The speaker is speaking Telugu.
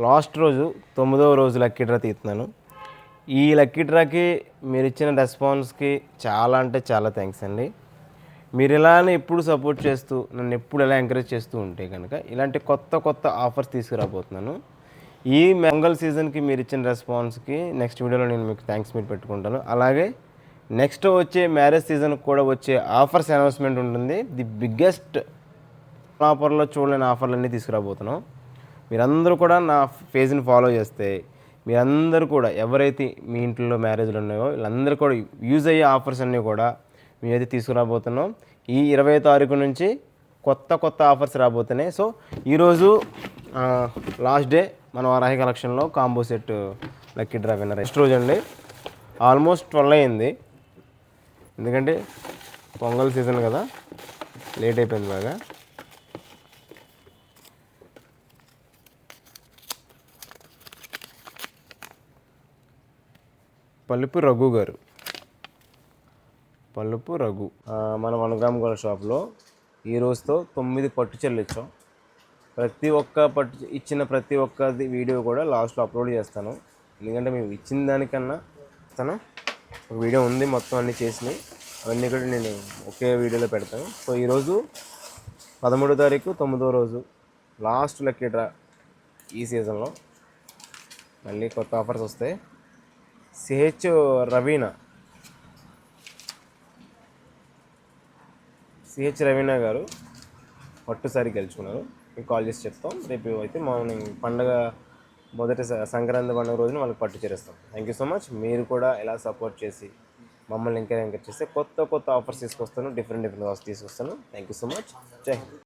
లాస్ట్ రోజు 9వ రోజు లక్కీ డ్రా తీస్తున్నాను. ఈ లక్కీ డ్రాకి మీరు ఇచ్చిన రెస్పాన్స్కి చాలా అంటే చాలా థ్యాంక్స్ అండి. మీరు ఇలానే ఎప్పుడు సపోర్ట్ చేస్తూ నన్ను ఎప్పుడు ఎలా ఎంకరేజ్ చేస్తూ ఉంటే కనుక ఇలాంటి కొత్త కొత్త ఆఫర్స్ తీసుకురాబోతున్నాను. ఈ మంగళ సీజన్కి మీరు ఇచ్చిన రెస్పాన్స్కి నెక్స్ట్ వీడియోలో నేను మీకు థ్యాంక్స్ మీరు పెట్టుకుంటాను. అలాగే నెక్స్ట్ వచ్చే మ్యారేజ్ సీజన్కి కూడా వచ్చే ఆఫర్స్ అనౌన్స్మెంట్ ఉంటుంది. ది బిగ్గెస్ట్ ఆఫర్లో చూడలేని ఆఫర్లన్నీ తీసుకురాబోతున్నాం. మీరందరూ కూడా నా పేజ్ని ఫాలో చేస్తే మీరందరూ కూడా ఎవరైతే మీ ఇంట్లో మ్యారేజ్లు ఉన్నాయో వీళ్ళందరూ కూడా యూజ్ అయ్యే ఆఫర్స్ అన్నీ కూడా మేమైతే తీసుకురాబోతున్నాం. ఈ 20వ తారీఖు నుంచి కొత్త కొత్త ఆఫర్స్ రాబోతున్నాయి. సో ఈరోజు లాస్ట్ డే మన వారాహి కలెక్షన్లో combo set lucky draw winner next రోజు అండి. ఆల్మోస్ట్ 12 అయింది, ఎందుకంటే పొంగల్ సీజన్ కదా, లేట్ అయిపోయింది బాగా. పలుపు రఘు గారు, పలుపు రఘు మన 1 గ్రామ్ గోల్డ్ షాప్లో ఈ రోజుతో 9 పట్టు చీరలు ఇచ్చాం. ప్రతి ఒక్క పట్టు ఇచ్చిన ప్రతి ఒక్కది వీడియో కూడా లాస్ట్లో అప్లోడ్ చేస్తాను. ఎందుకంటే మేము ఇచ్చిన దానికన్నా ఇస్తాను ఒక వీడియో ఉంది, మొత్తం అన్నీ చేసినాయి అవన్నీ కూడా నేను ఒకే వీడియోలో పెడతాను. సో ఈరోజు 13వ తారీఖు 9వ రోజు లాస్ట్ లక్కీ డ్రా. ఈ సీజన్లో మళ్ళీ కొత్త ఆఫర్స్ వస్తాయి. సిహెచ్ రవీనా గారు పట్టుసారి గెలుచుకున్నారు. మీకు కాల్ చేసి చెప్తాం. రేపు అయితే మార్నింగ్ పండగ మొదటి సంక్రాంతి పండుగ రోజున వాళ్ళకి పట్టు చేరేస్తాం. Thank you so much. మీరు కూడా ఎలా సపోర్ట్ చేసి మమ్మల్ని ఎంకరేజ్ చేస్తే కొత్త కొత్త ఆఫర్స్ తీసుకొస్తాను, డిఫరెంట్ ఆఫర్స్ తీసుకొస్తాను. Thank you so much. జై హింద్.